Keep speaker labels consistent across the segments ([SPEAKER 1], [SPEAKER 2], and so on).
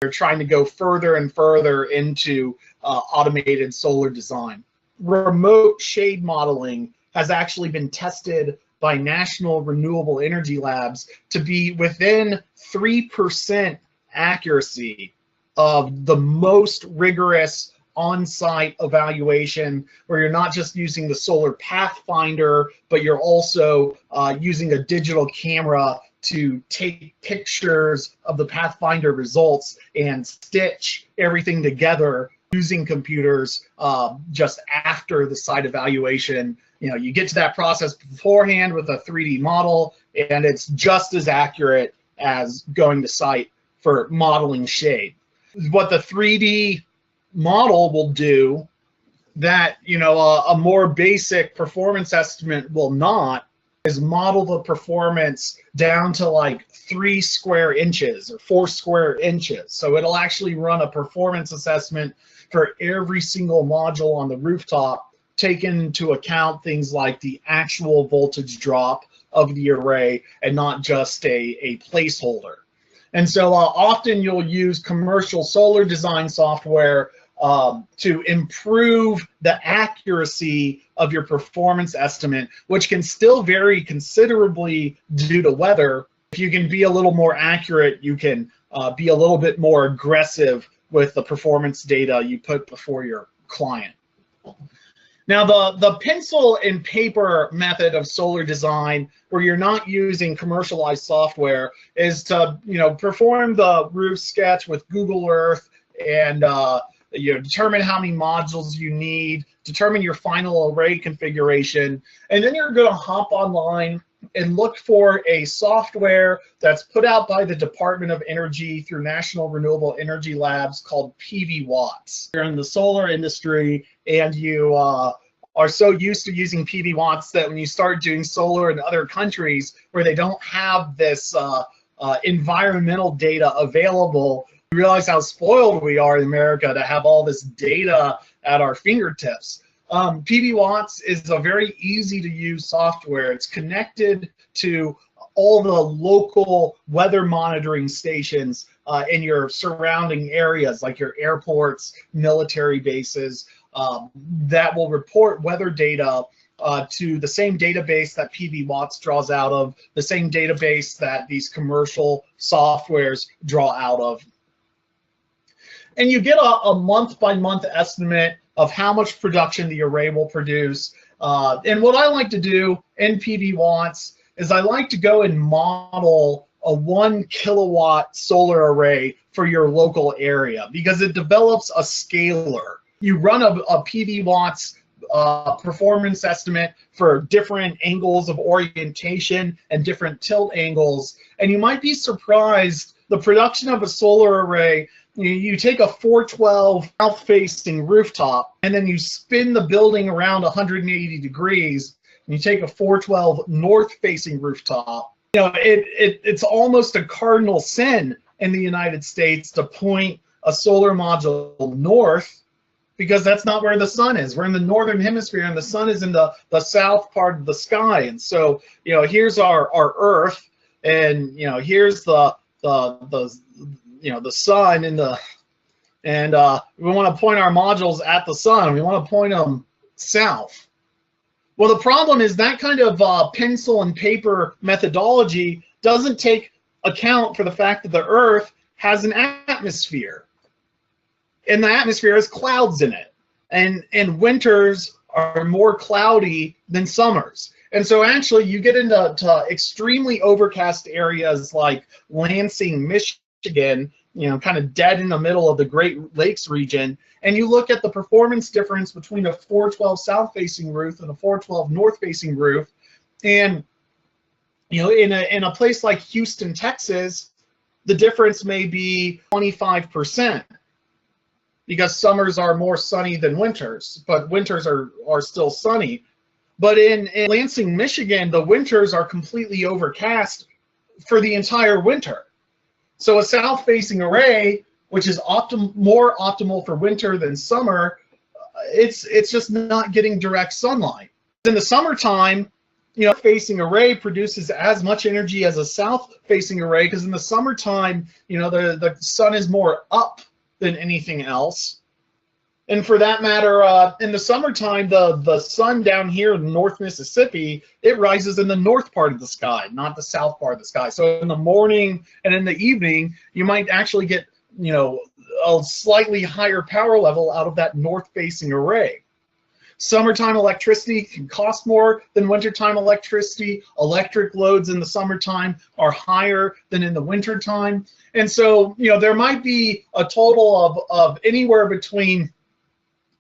[SPEAKER 1] They're trying to go further and further into automated solar design. Remote shade modeling has actually been tested by National Renewable Energy Labs to be within 3% accuracy of the most rigorous on-site evaluation, where you're not just using the solar pathfinder, but you're also using a digital camera to take pictures of the pathfinder results and stitch everything together using computers just after the site evaluation. You know, you get to that process beforehand with a 3D model, and it's just as accurate as going to site for modeling shade. What the 3D model will do that, you know, a more basic performance estimate will not, is model the performance down to like 3 square inches or 4 square inches. So it'll actually run a performance assessment for every single module on the rooftop, taking into account things like the actual voltage drop of the array and not just a placeholder. And so often you'll use commercial solar design software to improve the accuracy of your performance estimate, which can still vary considerably due to weather. If you can be a little more accurate, you can be a little bit more aggressive with the performance data you put before your client. Now, the pencil and paper method of solar design, where you're not using commercialized software, is to, you know, perform the roof sketch with Google Earth and you know, determine how many modules you need, determine your final array configuration, and then you're going to hop online and look for a software that's put out by the Department of Energy through National Renewable Energy Labs called PV Watts. You're in the solar industry and you are so used to using PV Watts that when you start doing solar in other countries where they don't have this environmental data available, you realize how spoiled we are in America to have all this data at our fingertips. PV Watts is a very easy to use software. It's connected to all the local weather monitoring stations in your surrounding areas, like your airports, military bases, that will report weather data to the same database that PV Watts draws out of, the same database that these commercial softwares draw out of. And you get a month-by-month estimate of how much production the array will produce. And what I like to do in PV Watts is I like to go and model a 1 kilowatt solar array for your local area, because it develops a scalar. You run a PV Watts performance estimate for different angles of orientation and different tilt angles, and you might be surprised the production of a solar array. You take a 412 south-facing rooftop, and then you spin the building around 180 degrees, and you take a 412 north-facing rooftop. You know, it's almost a cardinal sin in the United States to point a solar module north, because that's not where the sun is. We're in the northern hemisphere, and the sun is in the south part of the sky. And so, you know, here's our Earth, and you know, here's the you know, the sun and we want to point our modules at the sun. We want to point them south. Well, the problem is that kind of pencil and paper methodology doesn't take account for the fact that the Earth has an atmosphere, and the atmosphere has clouds in it, and winters are more cloudy than summers. And so actually you get into extremely overcast areas like Lansing, Michigan, you know, kind of dead in the middle of the Great Lakes region, and you look at the performance difference between a 412 south-facing roof and a 412 north-facing roof, and you know, in a place like Houston, Texas, the difference may be 25%, because summers are more sunny than winters, but winters are still sunny. But in Lansing, Michigan, the winters are completely overcast for the entire winter. So a south-facing array, which is more optimal for winter than summer, it's just not getting direct sunlight. In the summertime, facing array produces as much energy as a south-facing array, because in the summertime, the sun is more up than anything else. And for that matter, in the summertime, the sun down here in North Mississippi, it rises in the north part of the sky, not the south part of the sky. So in the morning and in the evening, you might actually get, a slightly higher power level out of that north-facing array. Summertime electricity can cost more than wintertime electricity. Electric loads in the summertime are higher than in the wintertime. And so, there might be a total of anywhere between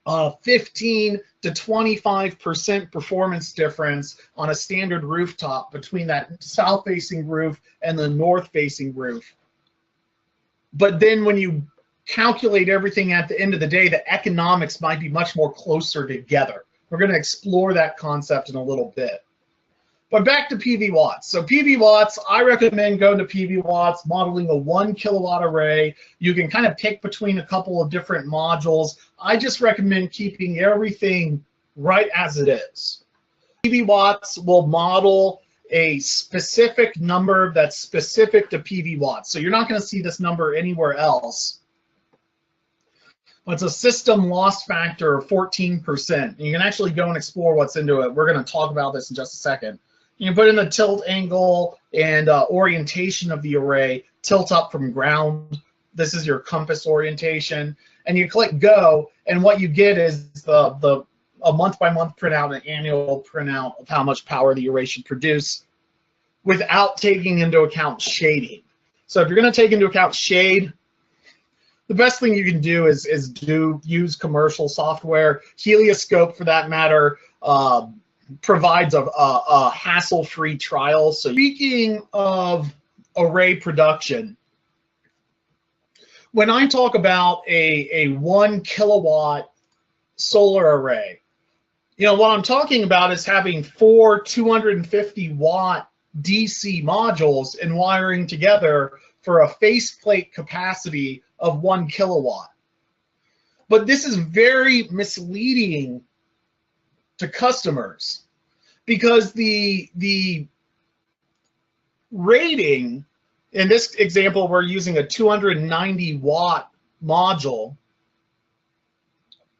[SPEAKER 1] 15 to 25% performance difference on a standard rooftop between that south-facing roof and the north-facing roof. But then when you calculate everything at the end of the day, the economics might be much more closer together. We're going to explore that concept in a little bit. But back to PV watts. So PV watts, I recommend going to PV watts, modeling a 1 kilowatt array. You can kind of pick between a couple of different modules. I just recommend keeping everything right as it is. PV watts will model a specific number that's specific to PV watts. So you're not going to see this number anywhere else. It's a system loss factor of 14%. You can actually go and explore what's into it. We're going to talk about this in just a second. You can put in the tilt angle and orientation of the array, tilt up from ground. This is your compass orientation. And you click go, and what you get is a month-by-month printout, an annual printout of how much power the array should produce without taking into account shading. So if you're going to take into account shade, the best thing you can do is use commercial software. Helioscope, for that matter, provides a hassle-free trial. So speaking of array production, when I talk about a 1 kilowatt solar array, what I'm talking about is having 4 250 watt DC modules and wiring together for a faceplate capacity of 1 kilowatt. But this is very misleading to customers, because the rating, in this example, we're using a 290 watt module.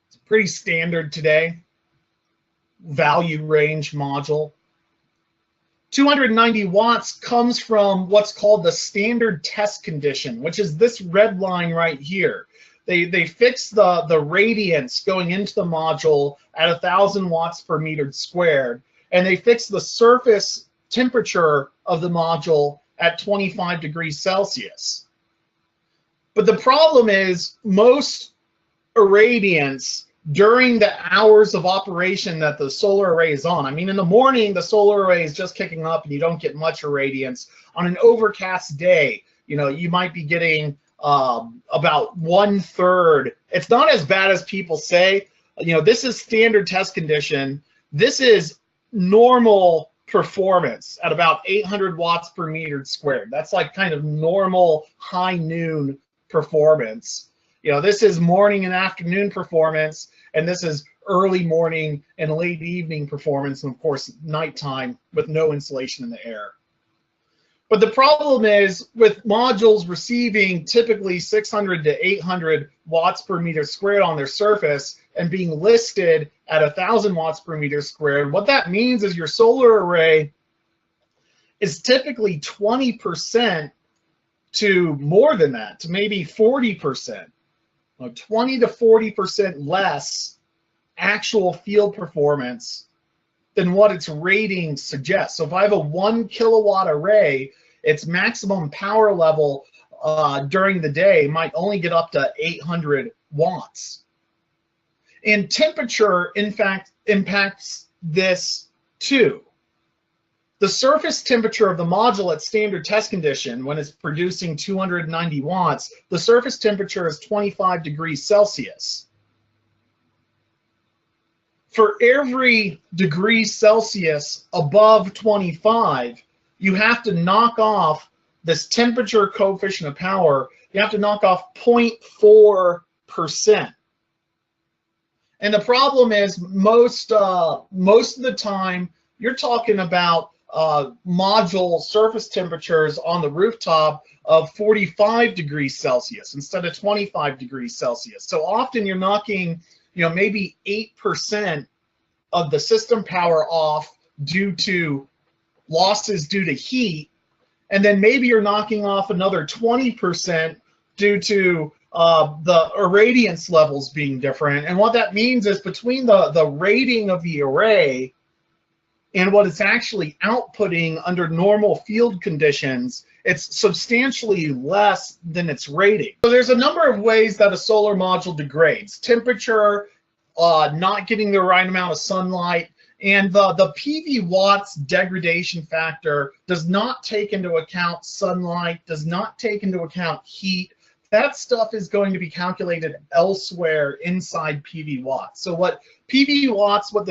[SPEAKER 1] It's pretty standard today, value range module. 290 watts comes from what's called the standard test condition, which is this red line right here. They fix the radiance going into the module at 1,000 watts per meter squared, and they fix the surface temperature of the module at 25 degrees Celsius. But the problem is most irradiance during the hours of operation that the solar array is on. I mean, in the morning, the solar array is just kicking up and you don't get much irradiance. On an overcast day, you might be getting about 1/3. It's not as bad as people say. This is standard test condition. This is normal performance at about 800 watts per meter squared. That's like kind of normal high noon performance. This is morning and afternoon performance, and this is early morning and late evening performance, and of course nighttime with no insulation in the air. But the problem is, with modules receiving typically 600 to 800 watts per meter squared on their surface and being listed at 1,000 watts per meter squared, what that means is your solar array is typically 20% to more than that, to maybe 40%. 20 to 40% less actual field performance than what its rating suggests. So if I have a 1 kilowatt array, its maximum power level during the day might only get up to 800 watts. And temperature, in fact, impacts this too. The surface temperature of the module at standard test condition, when it's producing 290 watts, the surface temperature is 25 degrees Celsius. For every degree Celsius above 25, you have to knock off this temperature coefficient of power. You have to knock off 0.4%. And the problem is most of the time, you're talking about module surface temperatures on the rooftop of 45 degrees Celsius instead of 25 degrees Celsius. So often you're knocking, maybe 8% of the system power off due to losses due to heat, and then maybe you're knocking off another 20% due to the irradiance levels being different. And what that means is between the rating of the array and what it's actually outputting under normal field conditions, it's substantially less than its rating. So there's a number of ways that a solar module degrades. Temperature, not getting the right amount of sunlight, and the PV watts degradation factor does not take into account sunlight, does not take into account heat. That stuff is going to be calculated elsewhere inside PV watts. So what PV watts, what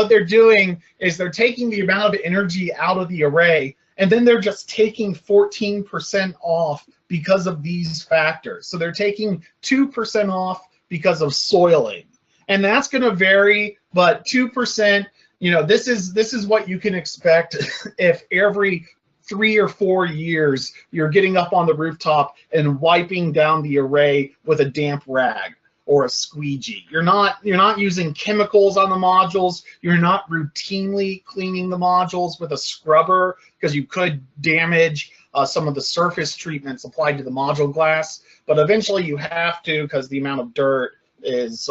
[SPEAKER 1] they're doing is they're taking the amount of energy out of the array, and then they're just taking 14% off because of these factors. So they're taking 2% off because of soiling. And that's going to vary, but 2%, this is what you can expect if every 3 or 4 years you're getting up on the rooftop and wiping down the array with a damp rag or a squeegee. You're not using chemicals on the modules. You're not routinely cleaning the modules with a scrubber because you could damage some of the surface treatments applied to the module glass. But eventually you have to, because the amount of dirt is,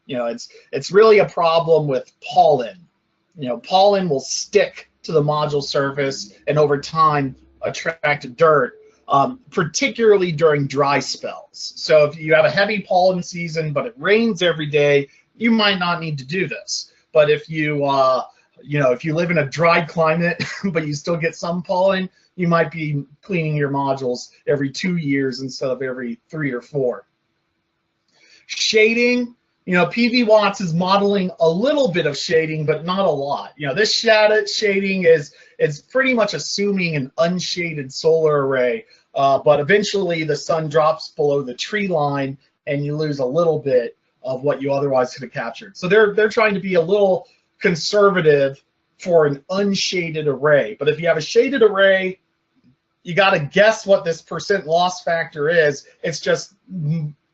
[SPEAKER 1] it's really a problem with pollen. Pollen will stick to the module surface and over time attract dirt, particularly during dry spells. So if you have a heavy pollen season but it rains every day, you might not need to do this. But if you if you live in a dry climate but you still get some pollen, you might be cleaning your modules every 2 years instead of every 3 or 4. Shading. PV watts is modeling a little bit of shading, but not a lot. This shading is pretty much assuming an unshaded solar array, but eventually the sun drops below the tree line and you lose a little bit of what you otherwise could have captured. So they're trying to be a little conservative for an unshaded array. But if you have a shaded array, you got to guess what this % loss factor is. It's just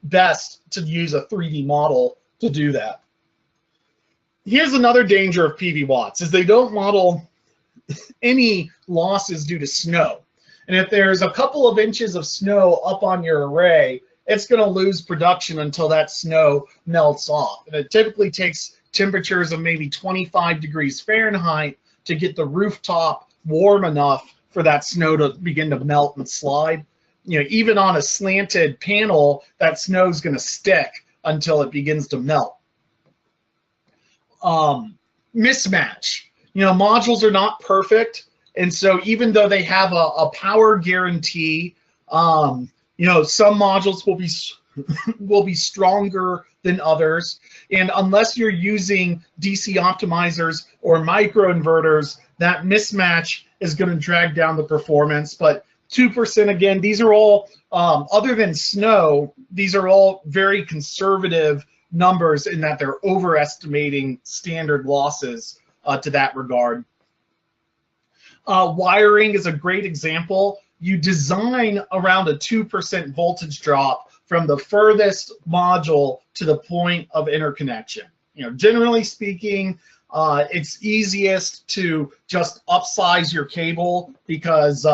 [SPEAKER 1] best to use a 3D model to do that. Here's another danger of PV watts is they don't model any losses due to snow. And if there's a couple of inches of snow up on your array, it's going to lose production until that snow melts off. And it typically takes temperatures of maybe 25 degrees Fahrenheit to get the rooftop warm enough for that snow to begin to melt and slide. Even on a slanted panel, that snow is going to stick until it begins to melt. Mismatch. Modules are not perfect, and so even though they have a power guarantee, some modules will be stronger than others, and unless you're using DC optimizers or microinverters, that mismatch is going to drag down the performance. But 2%, again, these are all, other than snow, these are all very conservative numbers in that they're overestimating standard losses to that regard. Wiring is a great example. You design around a 2% voltage drop from the furthest module to the point of interconnection. Generally speaking, it's easiest to just upsize your cable because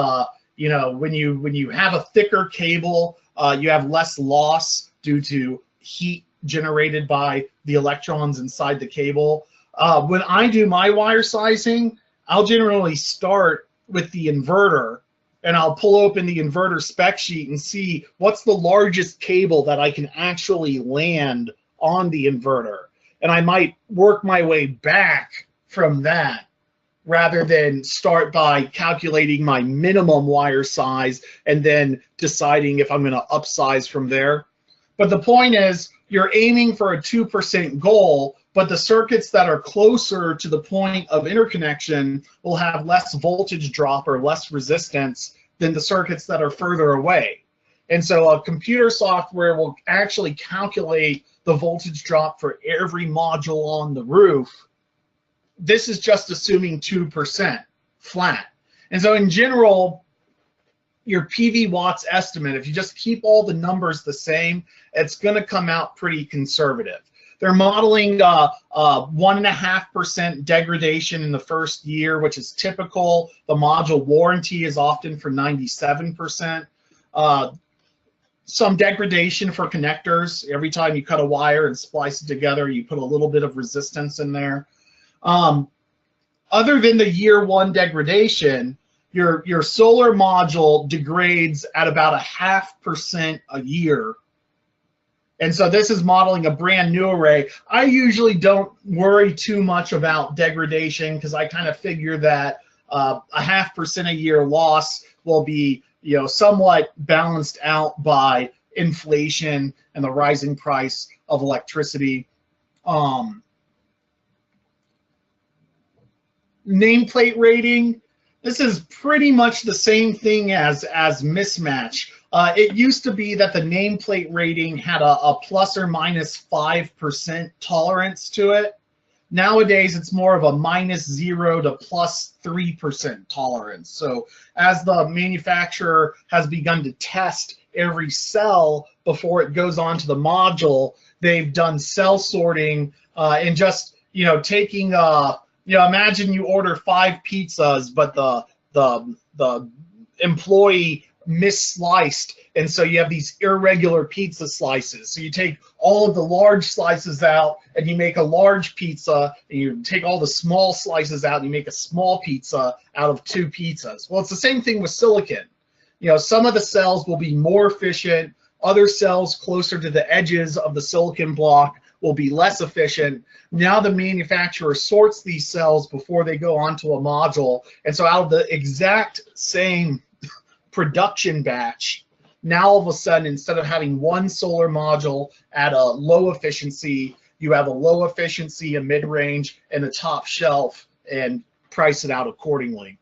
[SPEAKER 1] when you have a thicker cable, you have less loss due to heat generated by the electrons inside the cable. When I do my wire sizing, I'll generally start with the inverter, and I'll pull open the inverter spec sheet and see what's the largest cable that I can actually land on the inverter. And I might work my way back from that, rather than start by calculating my minimum wire size and then deciding if I'm going to upsize from there. But the point is, you're aiming for a 2% goal, but the circuits that are closer to the point of interconnection will have less voltage drop or less resistance than the circuits that are further away. And so a computer software will actually calculate the voltage drop for every module on the roof this is just assuming 2% flat. And so in general, your PV watts estimate, if you just keep all the numbers the same, it's going to come out pretty conservative. They're modeling 1.5% degradation in the first year, which is typical. The module warranty is often for 97%. Some degradation for connectors. Every time you cut a wire and splice it together, you put a little bit of resistance in there. Other than the year one degradation, your solar module degrades at about 0.5% a year. And so this is modeling a brand new array. I usually don't worry too much about degradation because I kind of figure that 0.5% a year loss will be, you know, somewhat balanced out by inflation and the rising price of electricity. Nameplate rating. This is pretty much the same thing as mismatch. It used to be that the nameplate rating had a plus or minus 5% tolerance to it. Nowadays, it's more of a -0 to plus 3% tolerance. So as the manufacturer has begun to test every cell before it goes onto the module, they've done cell sorting and just, you know, taking you know, imagine you order 5 pizzas, but the employee missliced, and so you have these irregular pizza slices. So you take all of the large slices out and you make a large pizza, and you take all the small slices out and you make a small pizza out of 2 pizzas. Well, it's the same thing with silicon. You know, some of the cells will be more efficient, other cells closer to the edges of the silicon block will be less efficient. Now the manufacturer sorts these cells before they go onto a module, and so out of the exact same production batch, now all of a sudden, instead of having one solar module at a low efficiency, you have a low efficiency, a mid-range, and a top shelf, and price it out accordingly.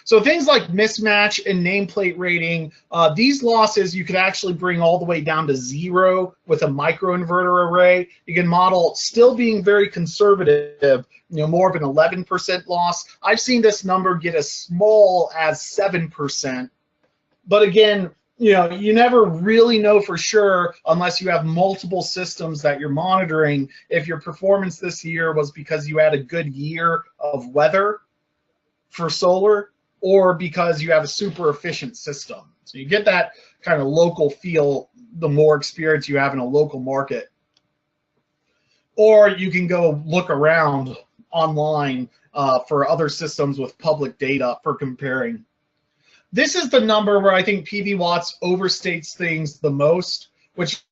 [SPEAKER 1] So things like mismatch and nameplate rating, these losses you could actually bring all the way down to 0 with a microinverter array. You can model still being very conservative, you know, more of an 11% loss. I've seen this number get as small as 7%. But again, you know, you never really know for sure unless you have multiple systems that you're monitoring if your performance this year was because you had a good year of weather for solar, or because you have a super efficient system. So you get that kind of local feel the more experience you have in a local market. Or you can go look around online for other systems with public data for comparing. This is the number where I think PV Watts overstates things the most, which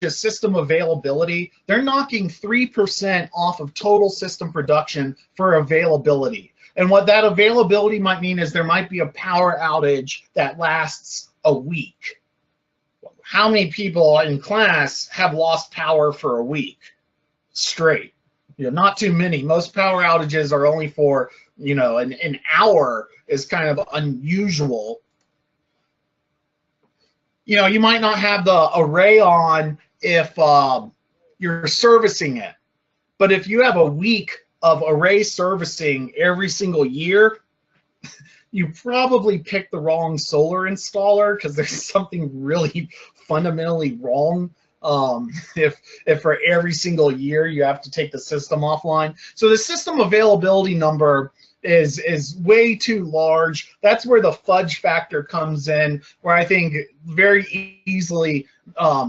[SPEAKER 1] is system availability. They're knocking 3% off of total system production for availability. And what that availability might mean is there might be a power outage that lasts a week. How many people in class have lost power for a week straight? You know, not too many. Most power outages are only for, you know, an hour is kind of unusual. You know, you might not have the array on if you're servicing it, but if you have a week of array servicing every single year, you probably picked the wrong solar installer because there's something really fundamentally wrong if for every single year you have to take the system offline. So the system availability number is way too large. That's where the fudge factor comes in, where I think very easily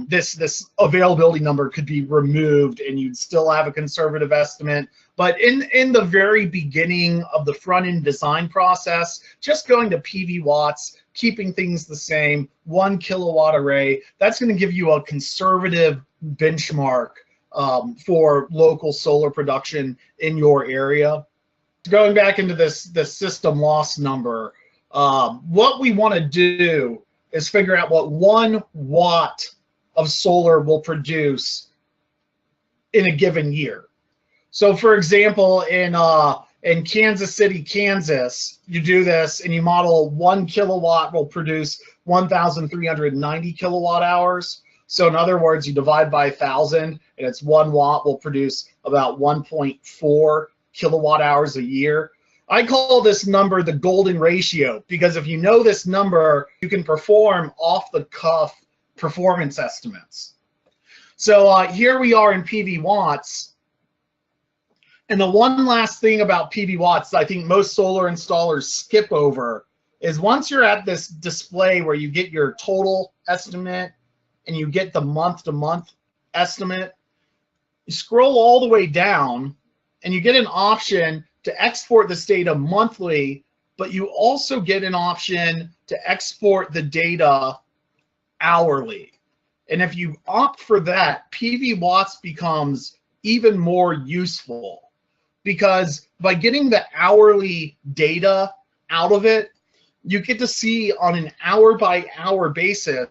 [SPEAKER 1] this availability number could be removed and you'd still have a conservative estimate. But in the very beginning of the front-end design process, just going to PV Watts, keeping things the same, 1 kilowatt array, that's going to give you a conservative benchmark for local solar production in your area. Going back into this system loss number, what we want to do is figure out what 1 watt of solar will produce in a given year. So for example, in Kansas City, Kansas, you do this and you model 1 kilowatt will produce 1,390 kilowatt hours. So in other words, you divide by 1,000 and it's 1 watt will produce about 1.4 kilowatt hours a year. I call this number the golden ratio, because if you know this number, you can perform off-the-cuff performance estimates. So here we are in PV watts. And the one last thing about PV watts that I think most solar installers skip over is once you're at this display where you get your total estimate and you get the month-to-month estimate, you scroll all the way down and you get an option to export this data monthly, but you also get an option to export the data hourly. And if you opt for that, PV watts becomes even more useful, because by getting the hourly data out of it, you get to see on an hour-by-hour basis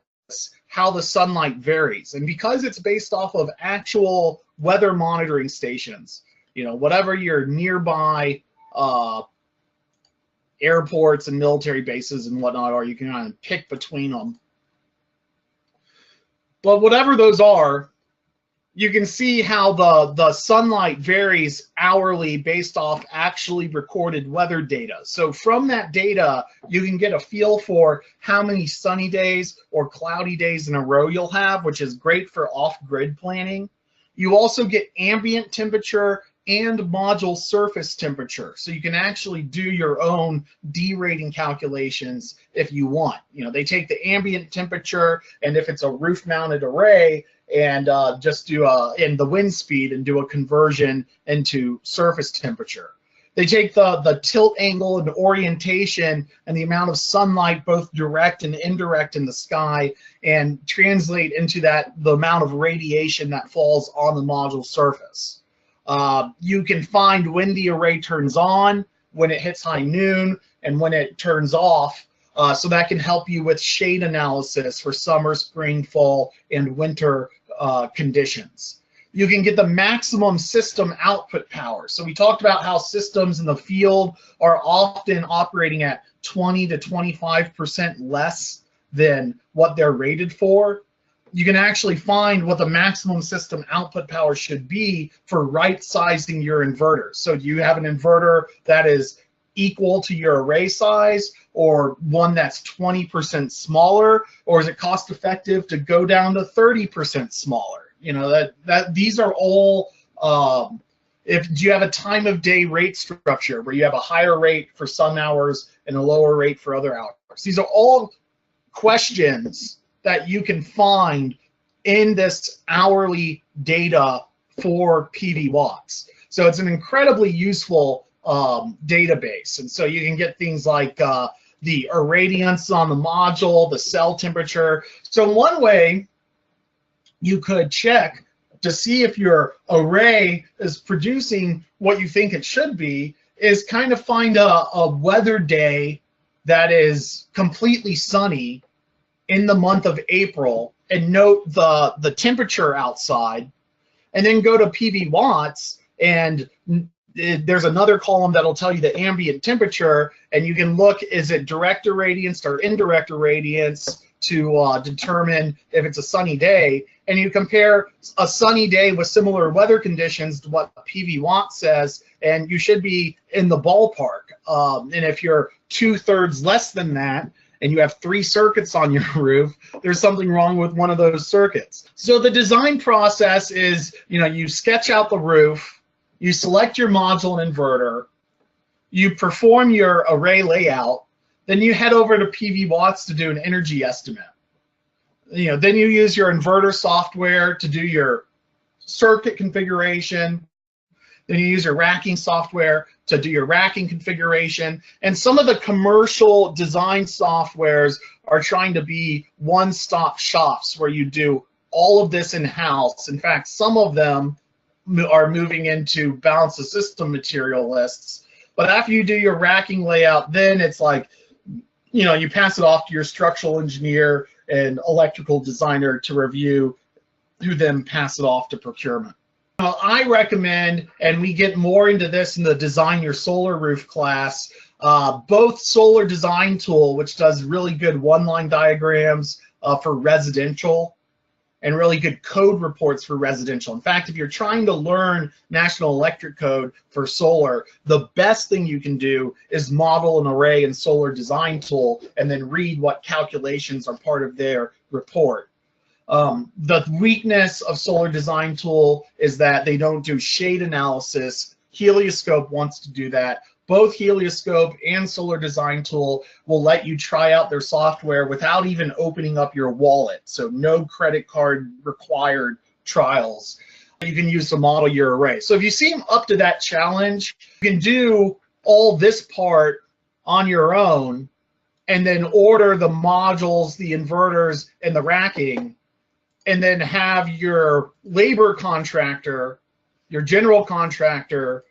[SPEAKER 1] how the sunlight varies. And because it's based off of actual weather monitoring stations, you know, whatever your nearby airports and military bases and whatnot are, you can kind of pick between them. But whatever those are, you can see how the sunlight varies hourly based off actually recorded weather data. So from that data, you can get a feel for how many sunny days or cloudy days in a row you'll have, which is great for off-grid planning. You also get ambient temperature and module surface temperature. So you can actually do your own derating calculations if you want. You know, they take the ambient temperature, and if it's a roof-mounted array, and just do in the wind speed and do a conversion into surface temperature. They take the tilt angle and orientation and the amount of sunlight, both direct and indirect in the sky, and translate into the amount of radiation that falls on the module surface. You can find when the array turns on, when it hits high noon, and when it turns off. So that can help you with shade analysis for summer, spring, fall, and winter conditions. You can get the maximum system output power. So we talked about how systems in the field are often operating at 20 to 25% less than what they're rated for. You can actually find what the maximum system output power should be for right-sizing your inverter. So do you have an inverter that is equal to your array size, or one that's 20% smaller, or is it cost effective to go down to 30% smaller? You know, that these are all, do you have a time of day rate structure where you have a higher rate for some hours and a lower rate for other hours? These are all questions that you can find in this hourly data for PV watts. So it's an incredibly useful database. And so you can get things like the irradiance on the module, the cell temperature. So one way you could check to see if your array is producing what you think it should be is kind of find a weather day that is completely sunny in the month of April and note the temperature outside, and then go to PV watts, and there's another column that'll tell you the ambient temperature, and you can look, is it direct irradiance or indirect irradiance to determine if it's a sunny day, and you compare a sunny day with similar weather conditions to what PV watt says, and you should be in the ballpark. And if you're 2/3 less than that, and you have 3 circuits on your roof, there's something wrong with one of those circuits. So the design process is, you know, you sketch out the roof, you select your module and inverter, you perform your array layout, then you head over to PV watts to do an energy estimate. You know, then you use your inverter software to do your circuit configuration. Then you use your racking software to do your racking configuration. And some of the commercial design softwares are trying to be one-stop shops where you do all of this in-house. In fact, some of them are moving into balance of system material lists. But after you do your racking layout, then it's like, you know, you pass it off to your structural engineer and electrical designer to review, who then pass it off to procurement. I recommend, and we get more into this in the Design Your Solar Roof class, both Solar Design Tool, which does really good one-line diagrams for residential, and really good code reports for residential. In fact, if you're trying to learn National Electric Code for solar, the best thing you can do is model an array in Solar Design Tool and then read what calculations are part of their report. The weakness of Solar Design Tool is that they don't do shade analysis. Helioscope wants to do that. Both Helioscope and Solar Design Tool will let you try out their software without even opening up your wallet. So no credit card required trials. You can use to model your array. So if you seem up to that challenge, you can do all this part on your own and then order the modules, the inverters, and the racking, and then have your labor contractor, your general contractor,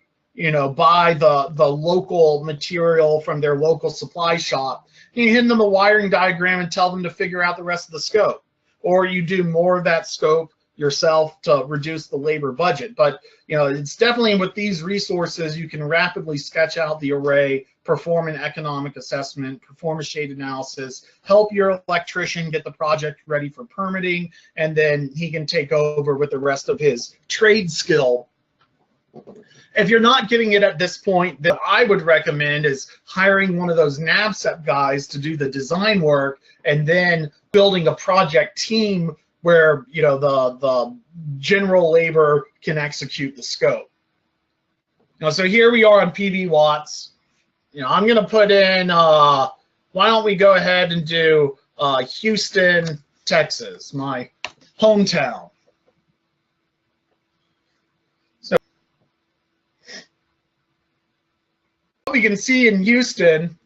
[SPEAKER 1] buy the local material from their local supply shop. You hand them a wiring diagram and tell them to figure out the rest of the scope. Or you do more of that scope yourself to reduce the labor budget. But it's definitely with these resources, you can rapidly sketch out the array, perform an economic assessment, perform a shade analysis, help your electrician get the project ready for permitting, and then he can take over with the rest of his trade skill. If you're not getting it at this point, then I would recommend is hiring one of those NAVCEP guys to do the design work and then building a project team where the general labor can execute the scope. So here we are on PV watts. I'm going to put in, why don't we go ahead and do Houston, Texas, my hometown. So we can see in Houston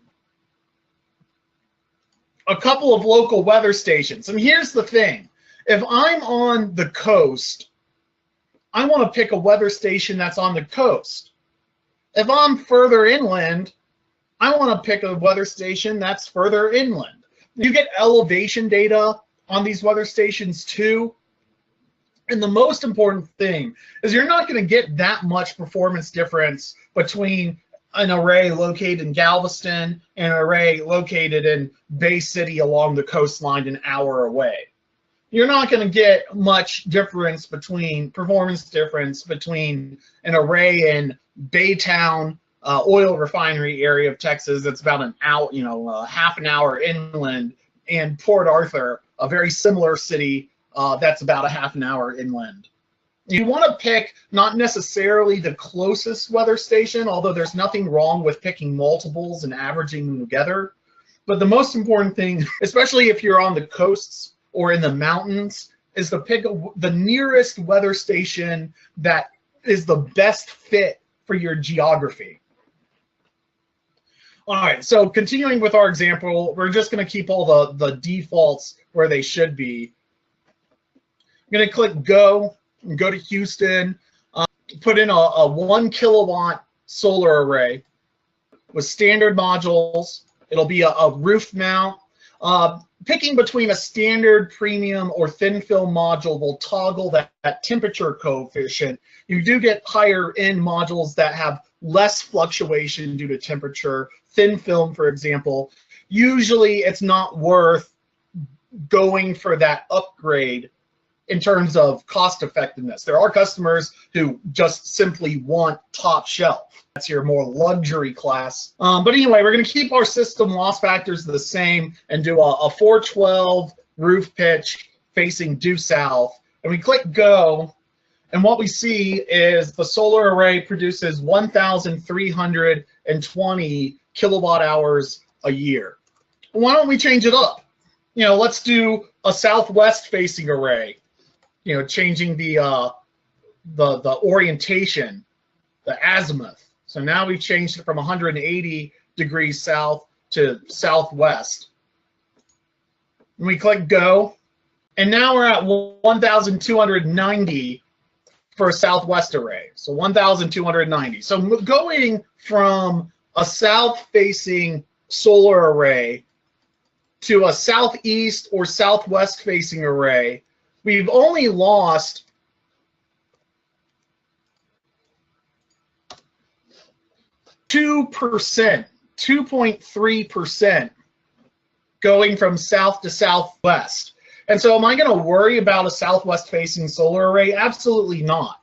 [SPEAKER 1] a couple of local weather stations. And here's the thing. If I'm on the coast, I want to pick a weather station that's on the coast. If I'm further inland, I want to pick a weather station that's further inland. You get elevation data on these weather stations too. And the most important thing is you're not going to get that much performance difference between an array located in Galveston and an array located in Bay City along the coastline an hour away. You're not going to get much difference performance difference between an array in Baytown, oil refinery area of Texas that's about an hour, half an hour inland, and Port Arthur, a very similar city that's about a half an hour inland. You want to pick not necessarily the closest weather station, although there's nothing wrong with picking multiples and averaging them together. But the most important thing, especially if you're on the coasts or in the mountains, is to pick the nearest weather station that is the best fit for your geography. All right, so continuing with our example, we're just going to keep all the defaults where they should be. I'm going to click Go and go to Houston, put in a 1 kilowatt solar array with standard modules. It'll be a roof mount. Picking between a standard, premium, or thin film module will toggle that temperature coefficient. You do get higher end modules that have less fluctuation due to temperature. Thin film, for example, usually it's not worth going for that upgrade in terms of cost effectiveness. There are customers who just simply want top shelf. That's your more luxury class. But anyway, we're going to keep our system loss factors the same and do a 412 roof pitch facing due south. And we click Go. And what we see is the solar array produces 1,320 kilowatt hours a year. Why don't we change it up? Let's do a southwest facing array. Changing the orientation, the azimuth. So now we've changed it from 180 degrees south to southwest. And we click Go. And now we're at 1,290 for a southwest array. So 1,290. So going from a south-facing solar array to a southeast or southwest-facing array, we've only lost 2%, 2.3% going from south to southwest. And so am I going to worry about a southwest facing solar array? Absolutely not.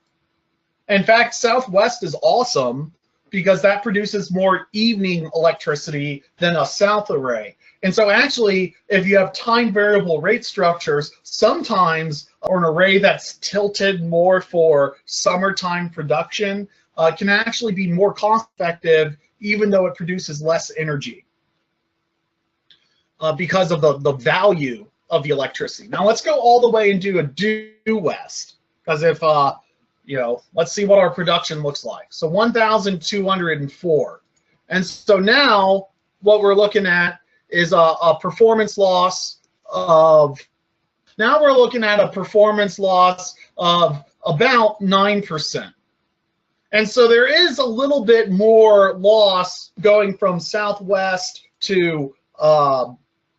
[SPEAKER 1] In fact, southwest is awesome because that produces more evening electricity than a south array. And so actually, if you have time variable rate structures, sometimes or an array that's tilted more for summertime production can actually be more cost effective even though it produces less energy because of the value of the electricity. Now let's go all the way and do a due west, because if let's see what our production looks like. So 1,204, and so now what we're looking at is a performance loss of. Now we're looking at a performance loss of about 9%. And so there is a little bit more loss going from southwest to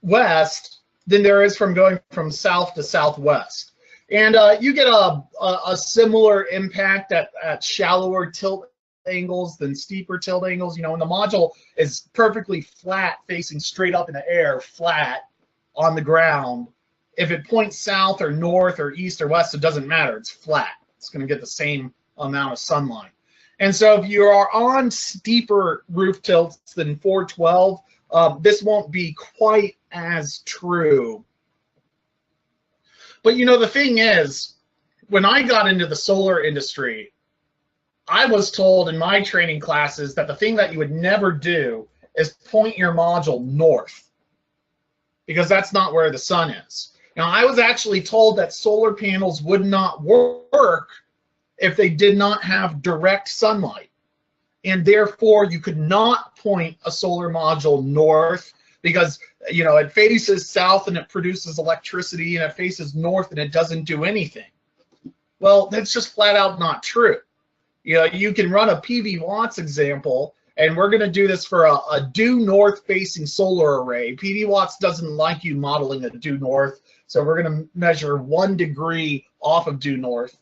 [SPEAKER 1] west than there is from going from south to southwest. And you get a similar impact at shallower tilt angles than steeper tilt angles. When the module is perfectly flat, facing straight up in the air, flat on the ground, if it points south or north or east or west, it doesn't matter. It's flat. It's going to get the same amount of sunlight. And so if you are on steeper roof tilts than 412, this won't be quite as true. But the thing is, when I got into the solar industry, I was told in my training classes that the thing that you would never do is point your module north, because that's not where the sun is. Now, I was actually told that solar panels would not work if they did not have direct sunlight, and therefore you could not point a solar module north because it faces south and it produces electricity, and it faces north and it doesn't do anything. Well, that's just flat out not true. You can run a PV Watts example, and we're going to do this for a due north facing solar array. PV Watts doesn't like you modeling a due north, so we're going to measure 1 degree off of due north.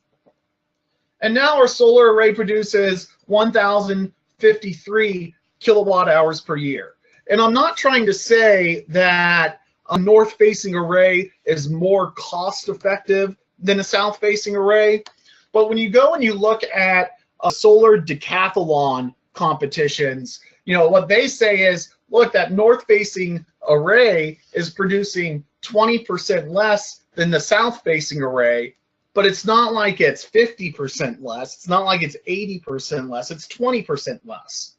[SPEAKER 1] And now our solar array produces 1,053 kilowatt hours per year. And I'm not trying to say that a north-facing array is more cost-effective than a south-facing array, but when you go and you look at solar decathlon competitions, what they say is, look, that north-facing array is producing 20% less than the south-facing array, but it's not like it's 50% less. It's not like it's 80% less. It's 20% less.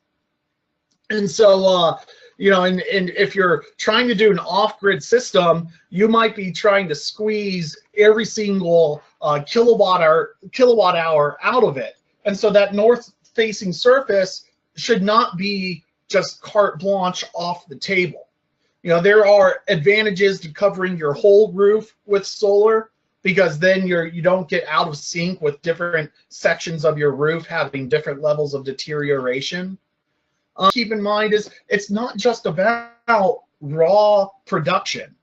[SPEAKER 1] And so, and if you're trying to do an off-grid system, you might be trying to squeeze every single kilowatt hour out of it. And so that north-facing surface should not be just carte blanche off the table. There are advantages to covering your whole roof with solar, because then you don't get out of sync with different sections of your roof having different levels of deterioration. Keep in mind it's not just about raw production.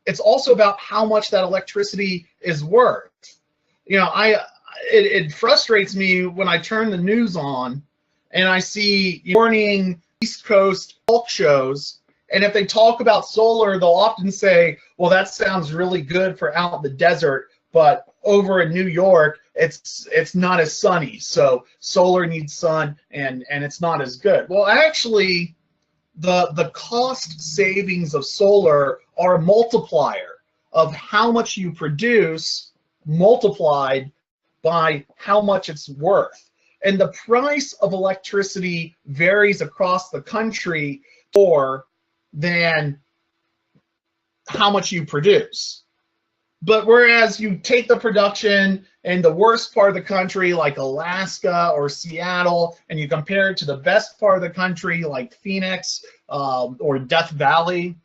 [SPEAKER 1] It's also about how much that electricity is worth. It frustrates me when I turn the news on and I see morning East Coast talk shows, and if they talk about solar, they'll often say, well, that sounds really good for out in the desert, but over in New York, it's not as sunny, so solar needs sun and it's not as good. Well, actually, the cost savings of solar are a multiplier of how much you produce multiplied by how much it's worth. And the price of electricity varies across the country more than how much you produce. But whereas you take the production in the worst part of the country, like Alaska or Seattle, and you compare it to the best part of the country, like Phoenix or Death Valley,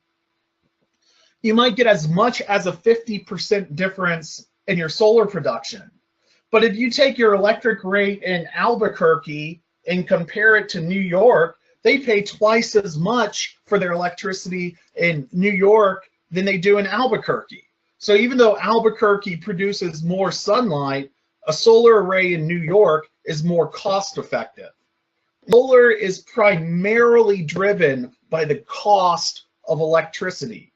[SPEAKER 1] you might get as much as a 50% difference in your solar production. But if you take your electric rate in Albuquerque and compare it to New York, they pay twice as much for their electricity in New York than they do in Albuquerque. So even though Albuquerque produces more sunlight, a solar array in New York is more cost effective. Solar is primarily driven by the cost of electricity.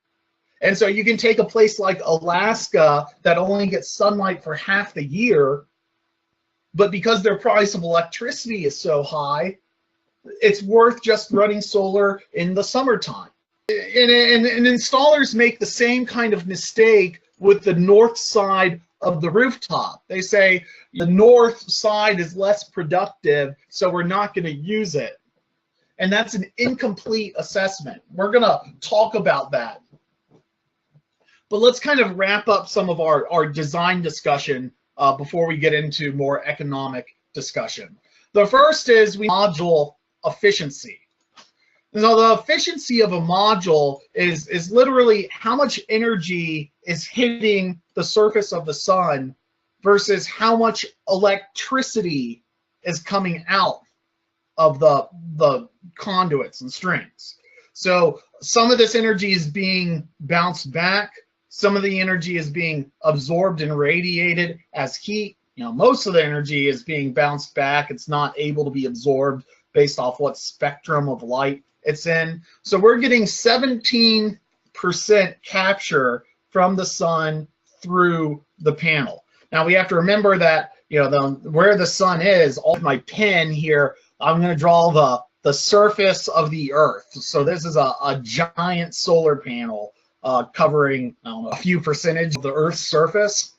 [SPEAKER 1] And so you can take a place like Alaska that only gets sunlight for half the year, but because their price of electricity is so high, it's worth just running solar in the summertime. And installers make the same kind of mistake with the north side of the rooftop. They say the north side is less productive, so we're not going to use it. And that's an incomplete assessment. We're going to talk about that. But let's kind of wrap up some of our design discussion before we get into more economic discussion. The first is module efficiency. So the efficiency of a module is literally how much energy is hitting the surface of the sun versus how much electricity is coming out of the conduits and strings. So some of this energy is being bounced back. Some of the energy is being absorbed and radiated as heat. Most of the energy is being bounced back. It's not able to be absorbed based off what spectrum of light it's in. So we're getting 17% capture from the sun through the panel. Now we have to remember that where the sun is, all my pen here, I'm going to draw the surface of the Earth. So this is a giant solar panel covering, I don't know, a few percentage of the Earth's surface.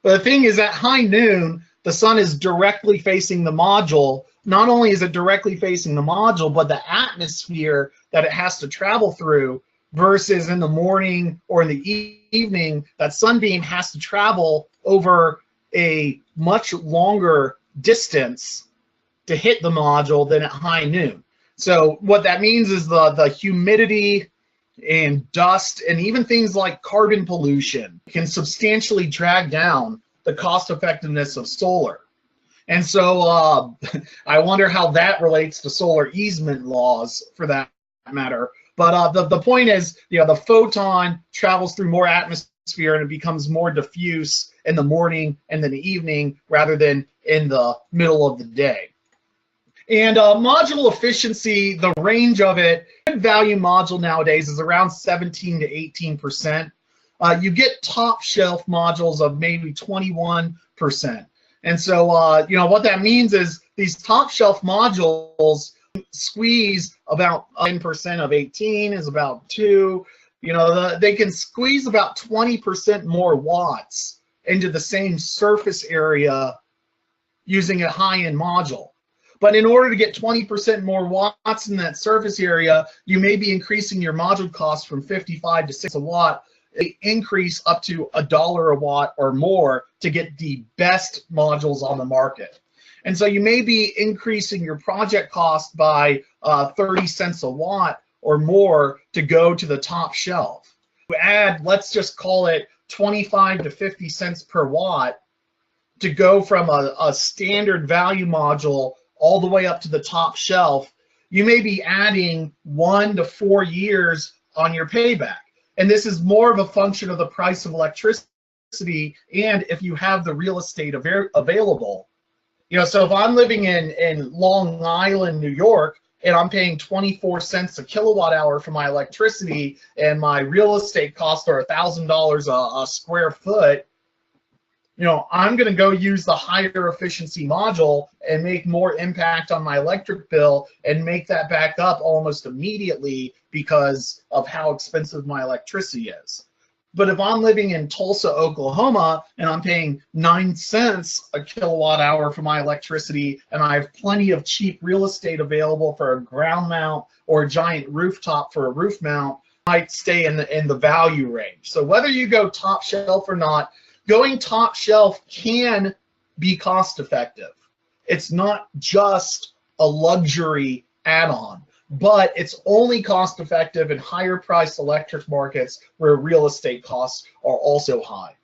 [SPEAKER 1] But the thing is, at high noon, the sun is directly facing the module. Not only is it directly facing the module, but the atmosphere that it has to travel through, versus in the morning or in the evening, that sunbeam has to travel over a much longer distance to hit the module than at high noon. So what that means is the humidity and dust and even things like carbon pollution can substantially drag down the cost effectiveness of solar. And so I wonder how that relates to solar easement laws for that matter. But the point is, the photon travels through more atmosphere and it becomes more diffuse in the morning and then the evening rather than in the middle of the day. And module efficiency, the range of it, good value module nowadays is around 17 to 18%. You get top shelf modules of maybe 21%. And so, what that means is these top shelf modules squeeze about 10% of 18 is about 2. They can squeeze about 20% more watts into the same surface area using a high-end module. But in order to get 20% more watts in that surface area, you may be increasing your module cost from 55 to 6 a watt, increase up to $1 a watt or more to get the best modules on the market. And so you may be increasing your project cost by 30 cents a watt or more to go to the top shelf. You add, let's just call it 25 to 50 cents per watt to go from a standard value module all the way up to the top shelf. You may be adding 1 to 4 years on your payback. And this is more of a function of the price of electricity and if you have the real estate available. So if I'm living in Long Island, New York, and I'm paying 24 cents a kilowatt hour for my electricity and my real estate costs are $1,000 a square foot, I'm going to go use the higher efficiency module and make more impact on my electric bill and make that back up almost immediately because of how expensive my electricity is. But if I'm living in Tulsa, Oklahoma, and I'm paying 9 cents a kilowatt hour for my electricity, and I have plenty of cheap real estate available for a ground mount or a giant rooftop for a roof mount, I might stay in the value range. So whether you go top shelf or not, going top shelf can be cost effective. It's not just a luxury add-on, but it's only cost effective in higher priced electric markets where real estate costs are also high.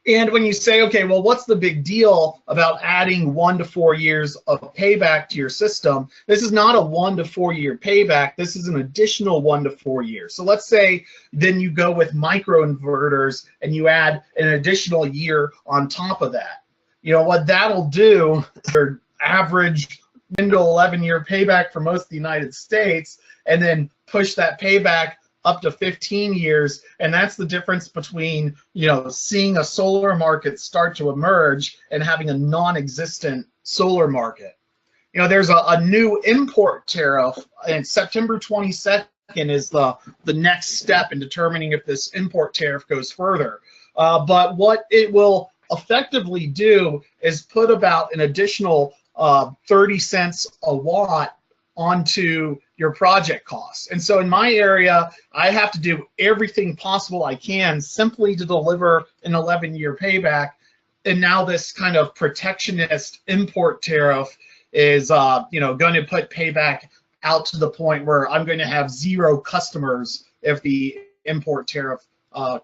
[SPEAKER 1] And when you say, okay, well, what's the big deal about adding 1 to 4 years of payback to your system? This is not a 1 to 4 year payback. This is an additional 1 to 4 years. So let's say then you go with microinverters and you add an additional year on top of that. What that'll do, your average 10 to 11 year payback for most of the United States, and then push that payback up to 15 years, and that's the difference between, you know, seeing a solar market start to emerge and having a non-existent solar market. You know, there's a new import tariff, and September 22nd is the next step in determining if this import tariff goes further. But what it will effectively do is put about an additional 30 cents a watt onto your project costs. And so in my area, I have to do everything possible I can simply to deliver an 11-year payback. And now this kind of protectionist import tariff is you know, going to put payback out to the point where I'm going to have 0 customers if the import tariff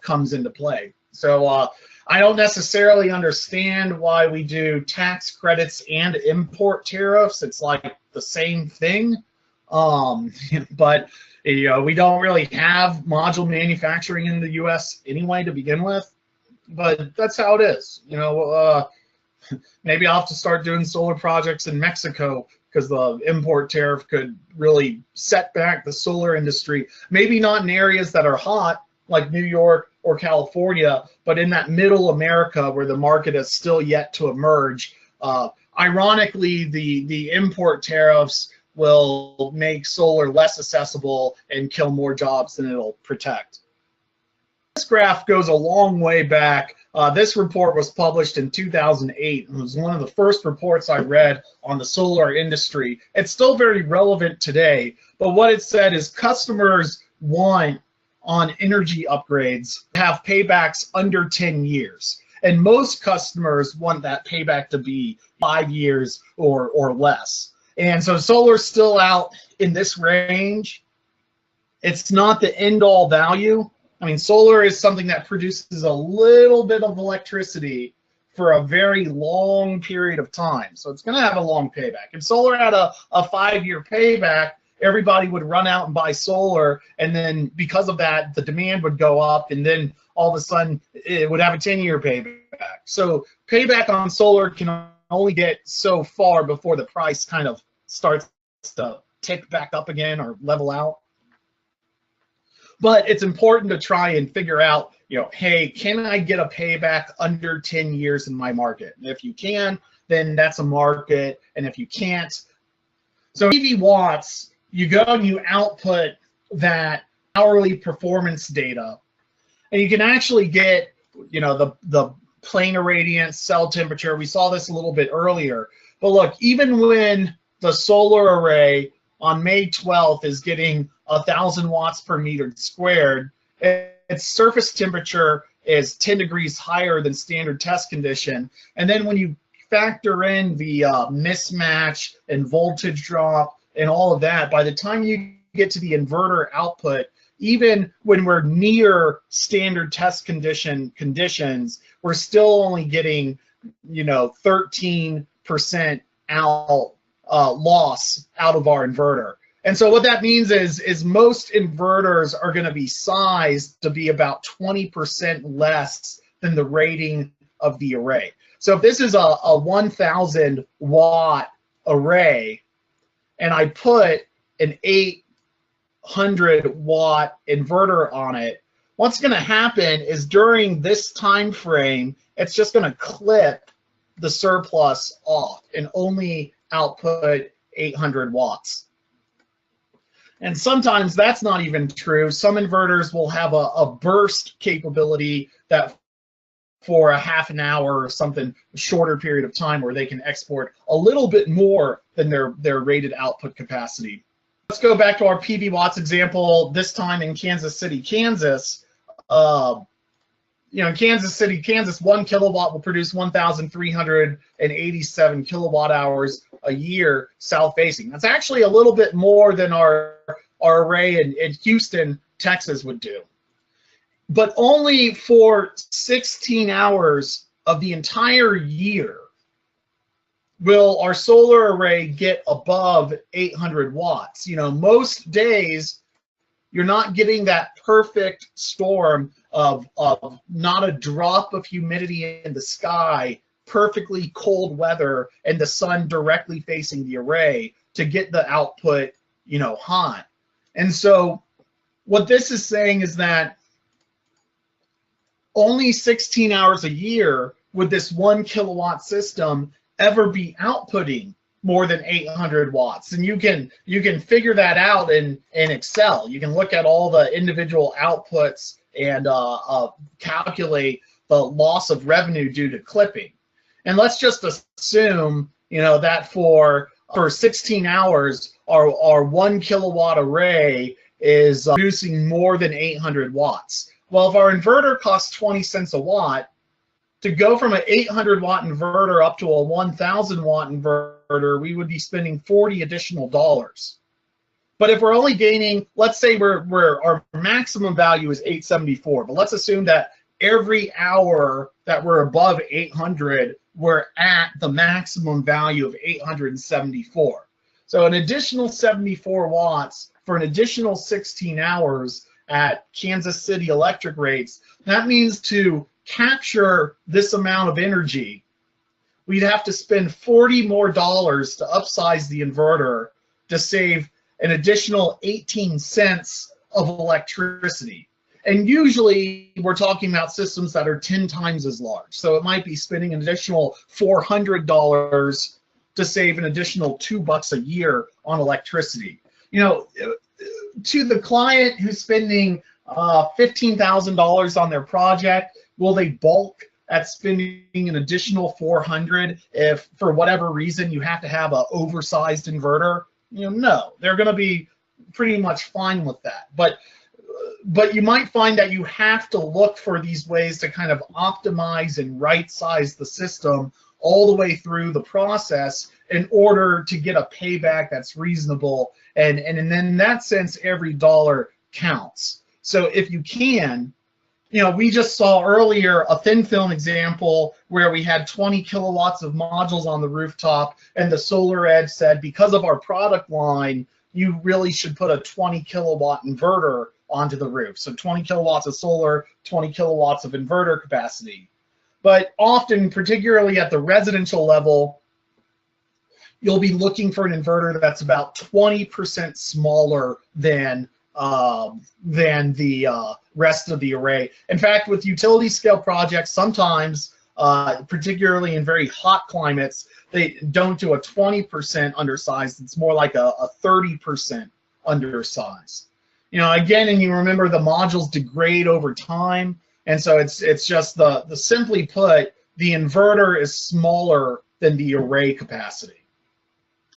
[SPEAKER 1] comes into play. So I don't necessarily understand why we do tax credits and import tariffs. It's like the same thing. But you know, we don't really have module manufacturing in the US anyway to begin with. But that's how it is. You know, maybe I'll have to start doing solar projects in Mexico because the import tariff could really set back the solar industry. Maybe not in areas that are hot like New York or California, but in that middle America where the market is still yet to emerge. Ironically, the import tariffs will make solar less accessible and kill more jobs than it'll protect. This graph goes a long way back. This report was published in 2008. It was one of the first reports I read on the solar industry. It's still very relevant today, but what it said is customers want on energy upgrades have paybacks under 10 years. And most customers want that payback to be 5 years or less. And so solar's still out in this range. It's not the end-all value. I mean, solar is something that produces a little bit of electricity for a very long period of time. So it's going to have a long payback. If solar had a 5-year payback, everybody would run out and buy solar, and then because of that, the demand would go up, and then all of a sudden it would have a 10-year payback. So payback on solar can only get so far before the price kind of starts to tick back up again or level out. But it's important to try and figure out, you know, hey, can I get a payback under 10 years in my market? And if you can, then that's a market, and if you can't, so PV watts, you go and you output that hourly performance data, and you can actually get, you know, the planar radiance, cell temperature. We saw this a little bit earlier. But look, even when the solar array on May 12th is getting 1,000 watts per meter squared, its surface temperature is 10 degrees higher than standard test condition. And then when you factor in the mismatch and voltage drop and all of that, by the time you get to the inverter output, even when we're near standard test conditions, we're still only getting, you know, 13% out loss out of our inverter. And so what that means is most inverters are going to be sized to be about 20% less than the rating of the array. So if this is a 1,000 watt array, and I put an 800 watt inverter on it, what's going to happen is during this time frame, it's just going to clip the surplus off and only output 800 watts. And sometimes that's not even true. Some inverters will have a burst capability that for a half an hour or something, a shorter period of time, where they can export a little bit more than their rated output capacity. Let's go back to our PV watts example, this time in Kansas City, Kansas. You know, in Kansas City, Kansas, 1 kilowatt will produce 1,387 kilowatt hours a year south facing. That's actually a little bit more than our array in Houston, Texas would do. But only for 16 hours of the entire year will our solar array get above 800 watts. You know, most days you're not getting that perfect storm of not a drop of humidity in the sky, perfectly cold weather, and the sun directly facing the array to get the output, you know, hot. And so what this is saying is that only 16 hours a year would this 1 kilowatt system ever be outputting more than 800 watts. And you can figure that out in Excel. You can look at all the individual outputs and calculate the loss of revenue due to clipping. And let's just assume, that for 16 hours, our 1 kilowatt array is producing more than 800 watts. Well, if our inverter costs 20 cents a watt, to go from an 800 watt inverter up to a 1,000 watt inverter, we would be spending $40 additional. But if we're only gaining, let's say our maximum value is 874, but let's assume that every hour that we're above 800, we're at the maximum value of 874. So an additional 74 watts for an additional 16 hours at Kansas City electric rates, that means to capture this amount of energy, we'd have to spend $40 more to upsize the inverter to save an additional 18 cents of electricity. And usually we're talking about systems that are 10 times as large. So it might be spending an additional $400 to save an additional $2 a year on electricity. To the client who's spending $15,000 on their project, will they bulk at spending an additional $400 if, for whatever reason, you have to have an oversized inverter? No, they're going to be pretty much fine with that. But you might find that you have to look for these ways to kind of optimize and right-size the system all the way through the process in order to get a payback that's reasonable. And in that sense, every dollar counts. So if you can, we just saw earlier a thin film example where we had 20 kilowatts of modules on the rooftop, and the Solar Edge said, because of our product line, you really should put a 20 kilowatt inverter onto the roof. So 20 kilowatts of solar, 20 kilowatts of inverter capacity. But often, particularly at the residential level, you'll be looking for an inverter that's about 20% smaller than the rest of the array. In fact, with utility scale projects, sometimes, particularly in very hot climates, they don't do a 20% undersized. It's more like a 30% undersized. Again, and you remember the modules degrade over time, and so it's just the simply put, the inverter is smaller than the array capacity.